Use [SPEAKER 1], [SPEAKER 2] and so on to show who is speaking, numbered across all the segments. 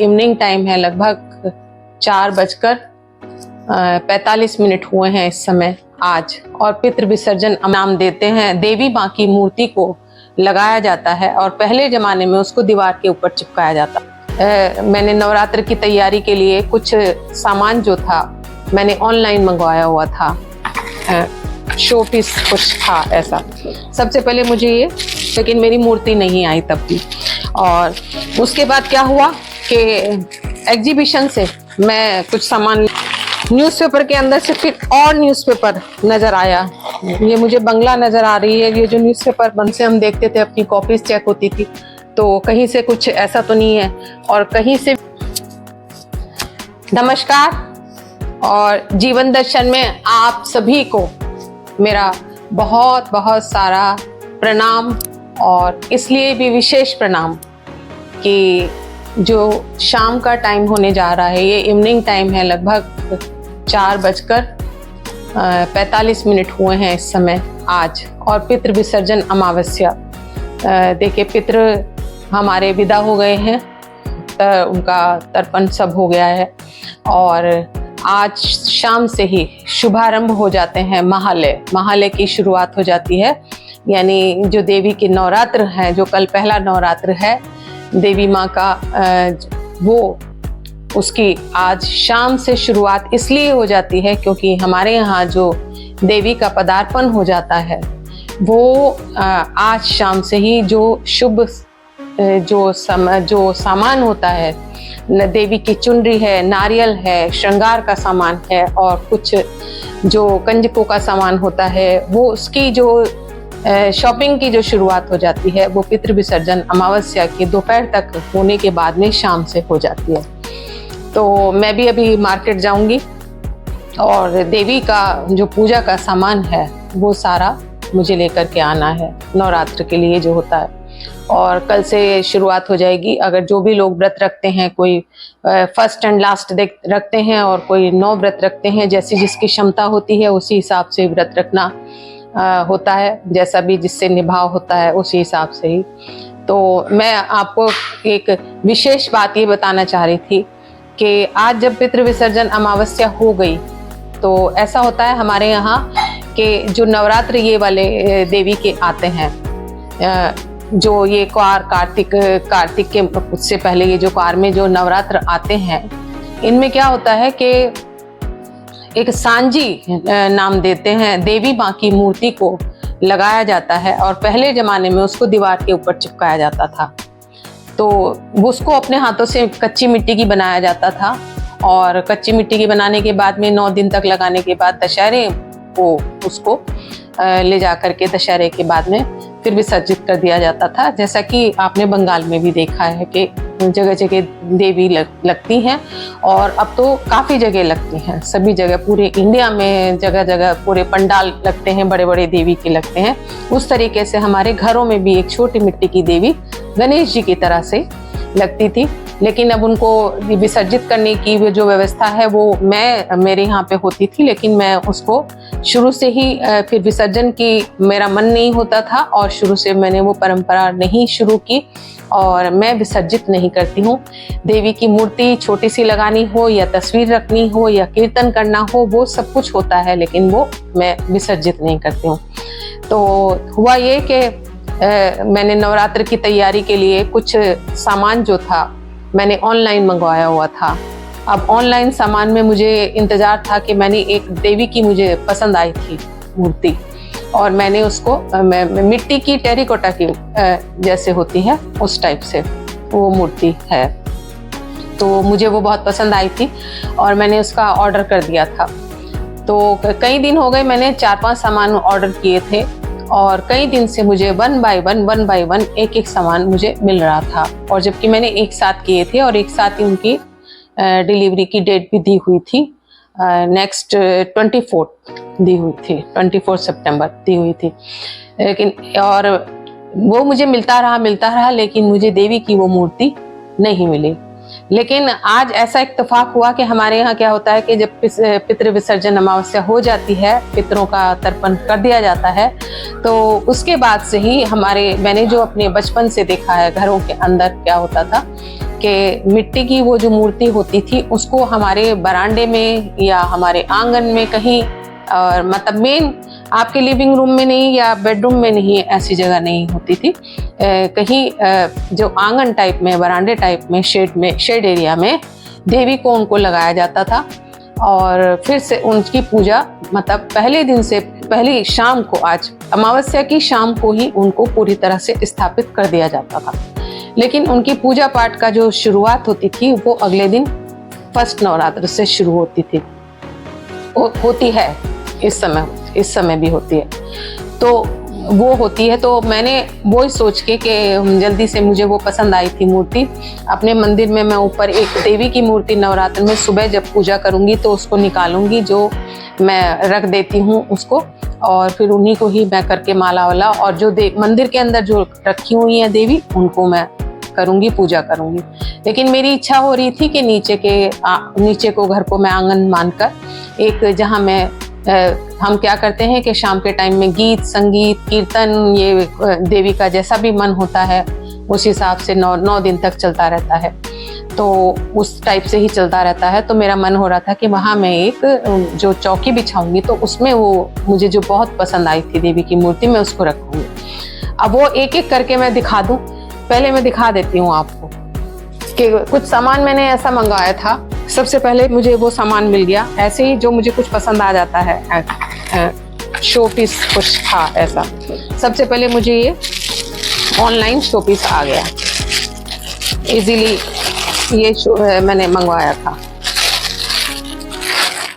[SPEAKER 1] Evening time है, लगभग 4:45 हुए हैं इस समय आज। और पितृ विसर्जन नाम देते हैं, देवी माँ की मूर्ति को लगाया जाता है और पहले जमाने में उसको दीवार के ऊपर चिपकाया जाता। मैंने नवरात्र की तैयारी के लिए कुछ सामान जो था मैंने ऑनलाइन मंगवाया हुआ था, शो पीस कुछ था ऐसा। सबसे पहले मुझे ये, लेकिन मेरी मूर्ति नहीं आई तब भी। और उसके बाद क्या हुआ कि एग्जीबिशन से मैं कुछ सामान, न्यूज़पेपर के अंदर से फिर और न्यूज़पेपर नज़र आया। ये मुझे बंगला नज़र आ रही है। ये जो न्यूज़पेपर बंद से हम देखते थे, अपनी कॉपीज चेक होती थी, तो कहीं से कुछ ऐसा तो नहीं है। और कहीं से नमस्कार, और जीवन दर्शन में आप सभी को मेरा बहुत बहुत सारा प्रणाम। और इसलिए भी विशेष प्रणाम कि जो शाम का टाइम होने जा रहा है, ये इवनिंग टाइम है, लगभग 4:45 हुए हैं इस समय आज। और पितृ विसर्जन अमावस्या, देखिए पितृ हमारे विदा हो गए हैं, उनका तर्पण सब हो गया है। और आज शाम से ही शुभारंभ हो जाते हैं महालय की शुरुआत हो जाती है। यानी जो देवी के नवरात्र हैं, जो कल पहला नवरात्र है देवी माँ का, वो उसकी आज शाम से शुरुआत इसलिए हो जाती है क्योंकि हमारे यहाँ जो देवी का पदार्पण हो जाता है वो आज शाम से ही जो शुभ जो सामान होता है, देवी की चुनरी है, नारियल है, श्रृंगार का सामान है और कुछ जो कंजकों का सामान होता है, वो उसकी जो शॉपिंग की जो शुरुआत हो जाती है वो पितृ विसर्जन अमावस्या के दोपहर तक होने के बाद में शाम से हो जाती है। तो मैं भी अभी मार्केट जाऊंगी और देवी का जो पूजा का सामान है वो सारा मुझे लेकर के आना है नवरात्र के लिए जो होता है। और कल से शुरुआत हो जाएगी। अगर जो भी लोग व्रत रखते हैं, कोई फर्स्ट एंड लास्ट रखते हैं और कोई 9 व्रत रखते हैं, जैसी जिसकी क्षमता होती है उसी हिसाब से व्रत रखना होता है, जैसा भी जिससे निभाव होता है उसी हिसाब से ही। तो मैं आपको एक विशेष बात ये बताना चाह रही थी कि आज जब पितृ विसर्जन अमावस्या हो गई तो ऐसा होता है हमारे यहाँ कि जो नवरात्र ये वाले देवी के आते हैं, जो ये कार्तिक के उससे पहले ये जो क्वार में जो नवरात्र आते हैं, इनमें क्या होता है कि एक सांजी नाम देते हैं, देवी माँ की मूर्ति को लगाया जाता है और पहले जमाने में उसको दीवार के ऊपर चिपकाया जाता था। तो उसको अपने हाथों से कच्ची मिट्टी की बनाया जाता था और कच्ची मिट्टी की बनाने के बाद में 9 दिन तक लगाने के बाद दशहरे को उसको ले जा करके दशहरे के बाद में फिर विसर्जित कर दिया जाता था। जैसा कि आपने बंगाल में भी देखा है कि जगह जगह देवी लगती हैं और अब तो काफ़ी जगह लगती हैं, सभी जगह पूरे इंडिया में जगह जगह पूरे पंडाल लगते हैं, बड़े बड़े देवी के लगते हैं। उस तरीके से हमारे घरों में भी एक छोटी मिट्टी की देवी गणेश जी की तरह से लगती थी। लेकिन अब उनको विसर्जित करने की जो व्यवस्था है वो मेरे यहाँ पे होती थी, लेकिन मैं उसको शुरू से ही फिर विसर्जन की मेरा मन नहीं होता था और शुरू से मैंने वो परंपरा नहीं शुरू की और मैं विसर्जित नहीं करती हूँ। देवी की मूर्ति छोटी सी लगानी हो या तस्वीर रखनी हो या कीर्तन करना हो, वो सब कुछ होता है, लेकिन वो मैं विसर्जित नहीं करती हूँ। तो हुआ ये कि मैंने नवरात्र की तैयारी के लिए कुछ सामान जो था मैंने ऑनलाइन मंगवाया हुआ था। अब ऑनलाइन सामान में मुझे इंतज़ार था कि मैंने एक देवी की मुझे पसंद आई थी मूर्ति और मैंने उसको मिट्टी की टेरिकोटा की जैसे होती है उस टाइप से वो मूर्ति है, तो मुझे वो बहुत पसंद आई थी और मैंने उसका ऑर्डर कर दिया था। तो कई दिन हो गए, मैंने 4-5 सामान ऑर्डर किए थे और कई दिन से मुझे वन बाय वन एक सामान मुझे मिल रहा था। और जबकि मैंने एक साथ किए थे और एक साथ ही उनकी डिलीवरी की डेट भी दी हुई थी, नेक्स्ट 24 दी हुई थी, 24 सितंबर दी हुई थी। लेकिन और वो मुझे मिलता रहा, लेकिन मुझे देवी की वो मूर्ति नहीं मिली। लेकिन आज ऐसा इत्तेफाक हुआ कि हमारे यहाँ क्या होता है कि जब पितृ विसर्जन अमावस्या हो जाती है, पितरों का तर्पण कर दिया जाता है, तो उसके बाद से ही मैंने जो अपने बचपन से देखा है घरों के अंदर क्या होता था कि मिट्टी की वो जो मूर्ति होती थी उसको हमारे बरामदे में या हमारे आंगन में कहीं, और मतलब मेन आपके लिविंग रूम में नहीं या बेडरूम में नहीं, ऐसी जगह नहीं होती थी। कहीं जो आंगन टाइप में, बरामदे टाइप में, शेड एरिया में देवी को उनको लगाया जाता था। और फिर से उनकी पूजा मतलब पहले दिन से पहली शाम को, आज अमावस्या की शाम को ही उनको पूरी तरह से स्थापित कर दिया जाता था। लेकिन उनकी पूजा पाठ का जो शुरुआत होती थी वो अगले दिन फर्स्ट नवरात्र से शुरू होती थी, होती है इस समय भी होती है। तो वो होती है, तो मैंने वो ही सोच के कि जल्दी से मुझे वो पसंद आई थी मूर्ति। अपने मंदिर में मैं ऊपर एक देवी की मूर्ति नवरात्र में सुबह जब पूजा करूंगी तो उसको निकालूंगी, जो मैं रख देती हूँ उसको, और फिर उन्हीं को ही मैं करके माला वाला, और जो मंदिर के अंदर जो रखी हुई है देवी उनको मैं करूंगी, पूजा करूंगी। लेकिन मेरी इच्छा हो रही थी कि नीचे को घर को मैं आंगन मानकर एक, जहाँ मैं हम क्या करते हैं कि शाम के टाइम में गीत संगीत कीर्तन, ये देवी का जैसा भी मन होता है उस हिसाब से 9 दिन तक चलता रहता है, तो उस टाइप से ही चलता रहता है। तो मेरा मन हो रहा था कि वहाँ मैं एक जो चौकी बिछाऊंगी तो उसमें वो मुझे जो बहुत पसंद आई थी देवी की मूर्ति, मैं उसको रखूंगी। अब वो एक एक करके मैं दिखा दूं। पहले मैं दिखा देती हूँ आपको कि कुछ सामान मैंने ऐसा मंगवाया था। सबसे पहले मुझे वो सामान मिल गया ऐसे ही, जो मुझे कुछ पसंद आ जाता है, शो पीस कुछ था ऐसा। सबसे पहले मुझे ये ऑनलाइन शो पीस आ गया इजीली, ये मैंने मंगवाया था।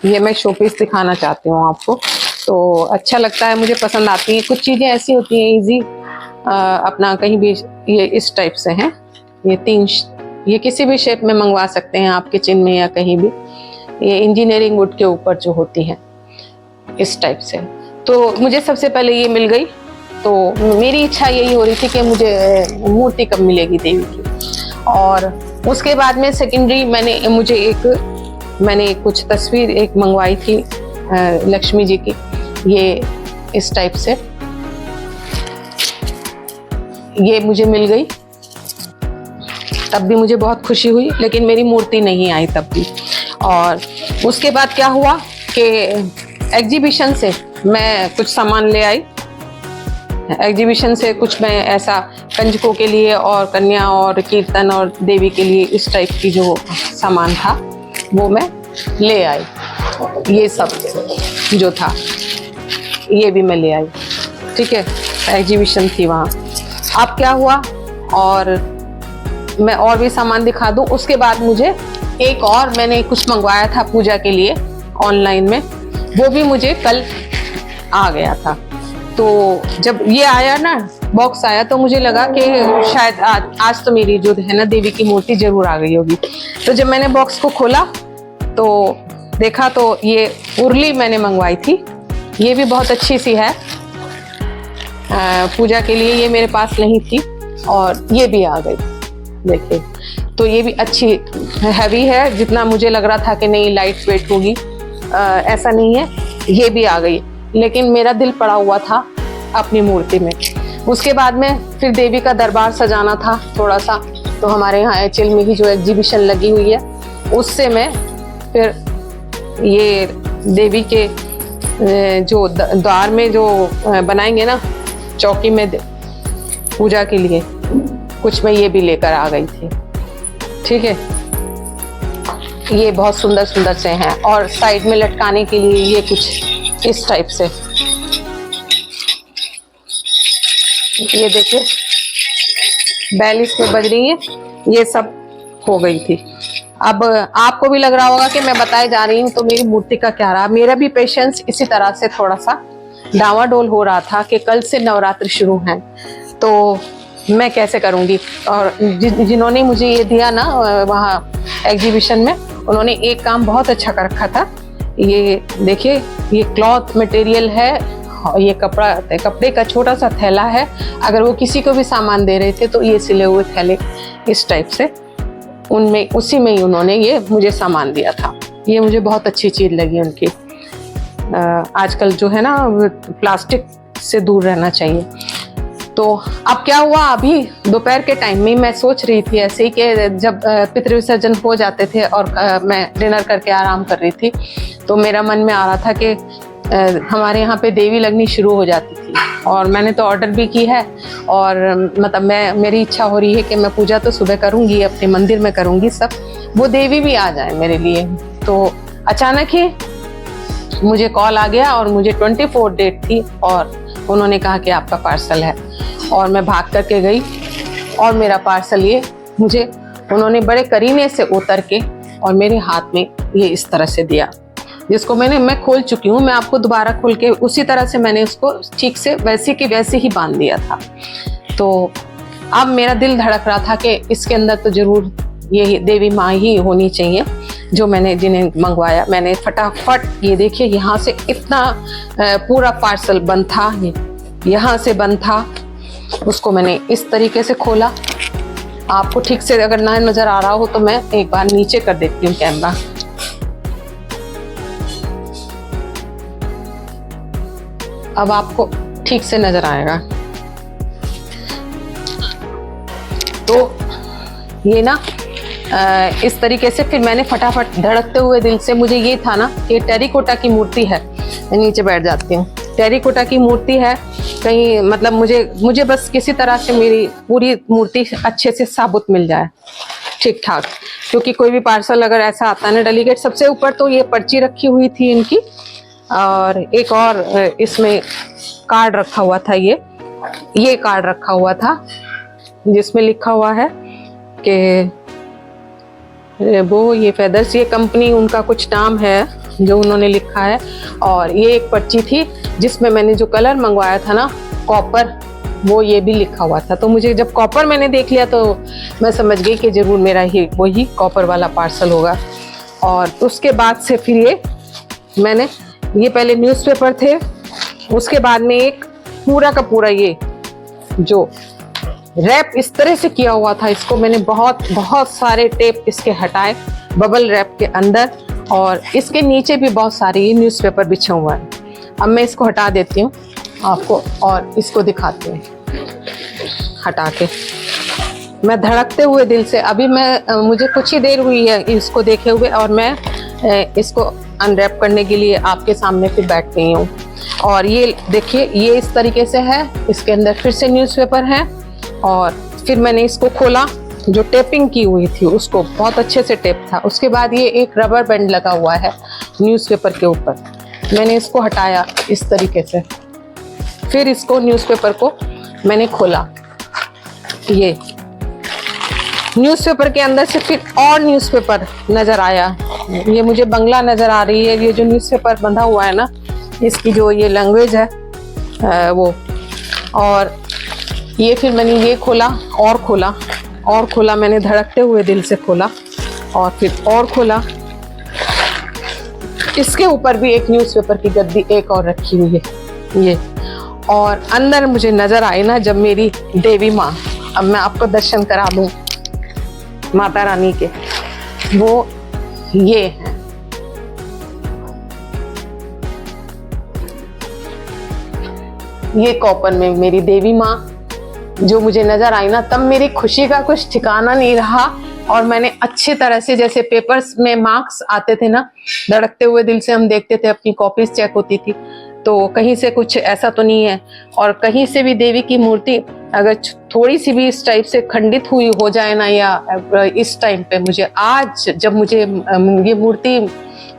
[SPEAKER 1] ये मैं शो पीस दिखाना चाहती हूँ आपको, तो अच्छा लगता है, मुझे पसंद आती है। कुछ चीज़ें ऐसी होती हैं इजी, अपना कहीं भी, ये इस टाइप से हैं, ये किसी भी शेप में मंगवा सकते हैं आप किचन में या कहीं भी। ये इंजीनियरिंग वुड के ऊपर जो होती हैं इस टाइप से। तो मुझे सबसे पहले ये मिल गई, तो मेरी इच्छा यही हो रही थी कि मुझे मूर्ति कब मिलेगी देवी की। और उसके बाद में सेकेंडरी मैंने कुछ तस्वीर एक मंगवाई थी लक्ष्मी जी की, ये इस टाइप से, ये मुझे मिल गई। तब भी मुझे बहुत खुशी हुई, लेकिन मेरी मूर्ति नहीं आई तब भी। और उसके बाद क्या हुआ कि एग्जीबिशन से मैं कुछ सामान ले आई। एग्जीबिशन से कुछ मैं ऐसा कंजकों के लिए और कन्या और कीर्तन और देवी के लिए इस टाइप की जो सामान था वो मैं ले आई। ये सब जो था ये भी मैं ले आई, ठीक है, एग्जीबिशन थी वहाँ। अब क्या हुआ, और मैं और भी सामान दिखा दूं। उसके बाद मुझे एक और मैंने कुछ मंगवाया था पूजा के लिए ऑनलाइन में, वो भी मुझे कल आ गया था। तो जब ये आया ना, बॉक्स आया, तो मुझे लगा कि शायद आज तो मेरी जो है ना देवी की मूर्ति जरूर आ गई होगी। तो जब मैंने बॉक्स को खोला तो देखा तो ये उर्ली मैंने मंगवाई थी, ये भी बहुत अच्छी सी है पूजा के लिए, ये मेरे पास नहीं थी और ये भी आ गई, देखिए। तो ये भी अच्छी हैवी है, जितना मुझे लग रहा था कि नहीं लाइट वेट होगी, ऐसा नहीं है, ये भी आ गई। लेकिन मेरा दिल पड़ा हुआ था अपनी मूर्ति में। उसके बाद में फिर देवी का दरबार सजाना था थोड़ा सा, तो हमारे यहाँ एचएल में ही जो एग्जीबिशन लगी हुई है उससे मैं फिर ये देवी के जो द्वार में जो बनाएंगे ना चौकी में पूजा के लिए, कुछ मैं ये भी लेकर आ गई थी, ठीक है। ये बहुत सुंदर सुंदर से हैं, और साइड में लटकाने के लिए ये कुछ इस टाइप से, ये देखिए बैल इसमें बज रही है, ये सब हो गई थी। अब आपको भी लग रहा होगा कि मैं बताए जा रही हूँ तो मेरी मूर्ति का क्या रहा। मेरा भी पेशेंस इसी तरह से थोड़ा सा डावाडोल हो रहा था कि कल से नवरात्र शुरू हैं तो मैं कैसे करूँगी। और जिन्होंने मुझे ये दिया ना वहाँ एग्जीबिशन में, उन्होंने एक काम बहुत अच्छा कर रखा था। ये देखिए, ये क्लॉथ मटेरियल है, ये कपड़े का छोटा सा थैला है। अगर वो किसी को भी सामान दे रहे थे तो ये सिले हुए थैले इस टाइप से, उनमें उसी में ही उन्होंने ये मुझे सामान दिया था। ये मुझे बहुत अच्छी चीज़ लगी उनकी। आजकल जो है ना प्लास्टिक से दूर रहना चाहिए। तो अब क्या हुआ, अभी दोपहर के टाइम में मैं सोच रही थी ऐसे ही कि जब पितृ विसर्जन हो जाते थे और मैं डिनर करके आराम कर रही थी, तो मेरा मन में आ रहा था कि हमारे यहाँ पे देवी लगनी शुरू हो जाती थी, और मैंने तो ऑर्डर भी की है, और मतलब मेरी इच्छा हो रही है कि मैं पूजा तो सुबह करूँगी, अपने मंदिर में करूँगी सब, वो देवी भी आ जाए मेरे लिए। तो अचानक ही मुझे कॉल आ गया और मुझे 24 डेट थी, और उन्होंने कहा कि आपका पार्सल है, और मैं भाग करके गई और मेरा पार्सल ये मुझे उन्होंने बड़े करीने से उतर के और मेरे हाथ में ये इस तरह से दिया, जिसको मैं खोल चुकी हूँ। मैं आपको दोबारा खोल के उसी तरह से मैंने उसको ठीक से वैसे की वैसे ही बांध दिया था। तो अब मेरा दिल धड़क रहा था कि इसके अंदर तो जरूर ये देवी माँ ही होनी चाहिए जो मैंने जिन्हें मंगवाया। मैंने फटाफट ये देखिए यहाँ से इतना पूरा पार्सल बंद था, यहाँ से बंद था, उसको मैंने इस तरीके से खोला। आपको ठीक से अगर ना नजर आ रहा हो तो मैं एक बार नीचे कर देती हूँ कैमरा। अब आपको ठीक से नजर आएगा। तो ये ना इस तरीके से फिर मैंने फटाफट धड़कते हुए दिल से, मुझे ये था ना कि टेरिकोटा की मूर्ति है, मैं नीचे बैठ जाती हूँ, टेरिकोटा की मूर्ति है कहीं, मतलब मुझे बस किसी तरह से मेरी पूरी मूर्ति अच्छे से साबुत मिल जाए, ठीक ठाक। क्योंकि कोई भी पार्सल अगर ऐसा आता है ना डेलीगेट, सबसे ऊपर तो ये पर्ची रखी हुई थी इनकी, और एक और इसमें कार्ड रखा हुआ था, ये कार्ड रखा हुआ था जिसमें लिखा हुआ है कि वो ये फेदर्स, ये कंपनी उनका कुछ नाम है जो उन्होंने लिखा है। और ये एक पर्ची थी जिसमें मैंने जो कलर मंगवाया था ना कॉपर, वो ये भी लिखा हुआ था। तो मुझे जब कॉपर मैंने देख लिया तो मैं समझ गई कि जरूर मेरा ही वही कॉपर वाला पार्सल होगा। और उसके बाद से फिर मैंने ये पहले न्यूज़पेपर थे, उसके बाद में एक पूरा का पूरा ये जो रैप इस तरह से किया हुआ था, इसको मैंने बहुत सारे टेप इसके हटाए बबल रैप के अंदर, और इसके नीचे भी बहुत सारे ये न्यूज़पेपर बिछे हुआ है। अब मैं इसको हटा देती हूँ आपको और इसको दिखाती हूँ हटा के। मैं धड़कते हुए दिल से, अभी मुझे कुछ ही देर हुई है इसको देखे हुए, और मैं इसको अनरैप करने के लिए आपके सामने फिर बैठ गई हूँ। और ये देखिए, ये इस तरीके से है, इसके अंदर फिर से न्यूज़पेपर है, और फिर मैंने इसको खोला, जो टेपिंग की हुई थी उसको बहुत अच्छे से टेप था। उसके बाद ये एक रबर बैंड लगा हुआ है न्यूज़पेपर के ऊपर, मैंने इसको हटाया इस तरीके से, फिर इसको न्यूज़पेपर को मैंने खोला, ये न्यूज़पेपर के अंदर से फिर और न्यूज़पेपर नज़र आया। ये मुझे बंगला नज़र आ रही है, ये जो न्यूज़पेपर बंधा हुआ है ना, इसकी जो ये लैंग्वेज है वो। और ये फिर मैंने ये खोला और खोला, मैंने धड़कते हुए दिल से खोला और फिर और खोला। इसके ऊपर भी एक न्यूज़पेपर की गद्दी एक और रखी हुई है ये। और अंदर मुझे नज़र आई ना जब मेरी देवी माँ, अब मैं आपको दर्शन करा दूँ माता रानी के, वो ये है। ये कॉपर में मेरी देवी माँ जो मुझे नजर आई ना, तब मेरी खुशी का कुछ ठिकाना नहीं रहा। और मैंने अच्छी तरह से, जैसे पेपर्स में मार्क्स आते थे ना, धड़कते हुए दिल से हम देखते थे, अपनी कॉपीज चेक होती थी, तो कहीं से कुछ ऐसा तो नहीं है। और कहीं से भी देवी की मूर्ति अगर थोड़ी सी भी इस टाइप से खंडित हुई हो जाए ना, या इस टाइम पे मुझे आज जब मुझे ये मूर्ति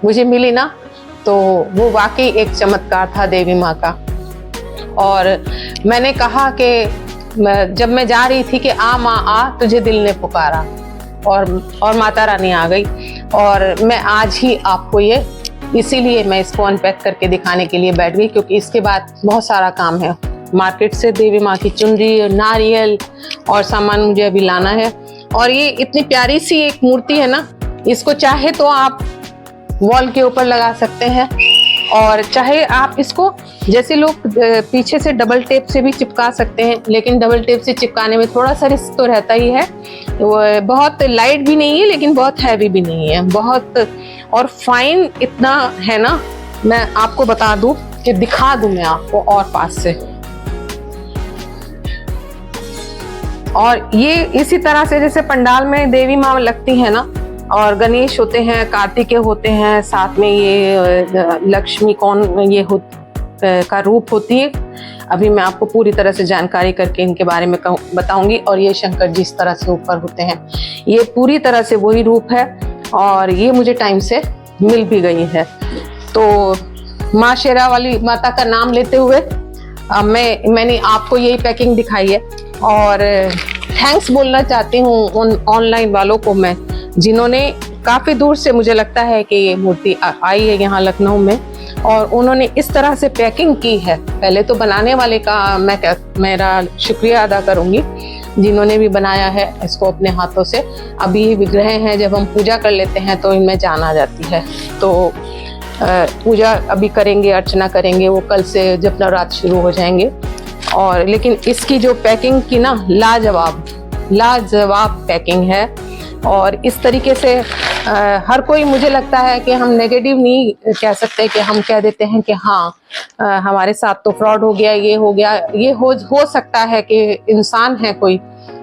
[SPEAKER 1] मुझे मिली ना, तो वो वाकई एक चमत्कार था देवी माँ का। और मैंने कहा कि जब मैं जा रही थी कि आ माँ आ, तुझे दिल ने पुकारा, और माता रानी आ गई। और मैं आज ही आपको ये, इसीलिए मैं इसको अनपैक करके दिखाने के लिए बैठ गई, क्योंकि इसके बाद बहुत सारा काम है। मार्केट से देवी माँ की चुनरी, नारियल और सामान मुझे अभी लाना है। और ये इतनी प्यारी सी एक मूर्ति है ना, इसको चाहे तो आप वॉल के ऊपर लगा सकते हैं, और चाहे आप इसको जैसे लोग पीछे से डबल टेप से भी चिपका सकते हैं, लेकिन डबल टेप से चिपकाने में थोड़ा सा रिस्क तो रहता ही है। वो बहुत लाइट भी नहीं है लेकिन बहुत हैवी भी नहीं है, बहुत। और फाइन इतना है ना, मैं आपको बता दूं कि दिखा दूं मैं आपको और पास से। और ये इसी तरह से जैसे पंडाल में देवी माँ लगती है ना, और गणेश होते हैं, कार्तिकेय होते हैं, साथ में ये लक्ष्मी कौन ये का रूप होती है। अभी मैं आपको पूरी तरह से जानकारी करके इनके बारे में बताऊंगी। और ये शंकर जी इस तरह से ऊपर होते हैं, ये पूरी तरह से वही रूप है और ये मुझे टाइम से मिल भी गई है। तो माँ शेरा वाली माता का नाम लेते हुए मैंने आपको यही पैकिंग दिखाई है। और थैंक्स बोलना चाहती हूँ उन ऑनलाइन वालों को मैं, जिन्होंने काफ़ी दूर से, मुझे लगता है कि ये मूर्ति आई है यहाँ लखनऊ में, और उन्होंने इस तरह से पैकिंग की है। पहले तो बनाने वाले का मेरा शुक्रिया अदा करूँगी, जिन्होंने भी बनाया है इसको अपने हाथों से। अभी ये विग्रह हैं, जब हम पूजा कर लेते हैं तो इनमें जान आ जाती है। तो पूजा अभी करेंगे, अर्चना करेंगे, वो कल से जब नवरात्र शुरू हो जाएंगे। और लेकिन इसकी जो पैकिंग की ना, लाजवाब पैकिंग है। और इस तरीके से हर कोई, मुझे लगता है कि हम नेगेटिव नहीं कह सकते, कि हम कह देते हैं कि हाँ हमारे साथ तो फ्रॉड हो गया, ये हो गया। ये हो सकता है कि इंसान है कोई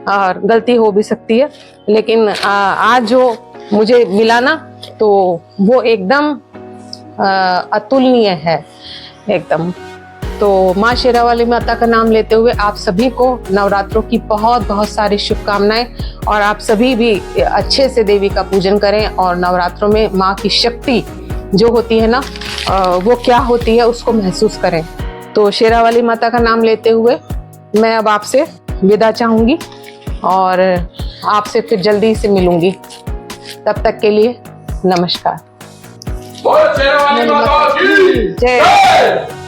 [SPEAKER 1] और गलती हो भी सकती है, लेकिन आज जो मुझे मिला ना, तो वो एकदम अतुलनीय है एकदम। तो माँ शेरा वाली माता का नाम लेते हुए आप सभी को नवरात्रों की बहुत बहुत सारी शुभकामनाएं। और आप सभी भी अच्छे से देवी का पूजन करें, और नवरात्रों में माँ की शक्ति जो होती है ना, वो क्या होती है उसको महसूस करें। तो शेरा वाली माता का नाम लेते हुए मैं अब आपसे विदा चाहूँगी, और आपसे फिर जल्दी से मिलूँगी। तब तक के लिए नमस्कार।
[SPEAKER 2] शेरा वाली माता की जय।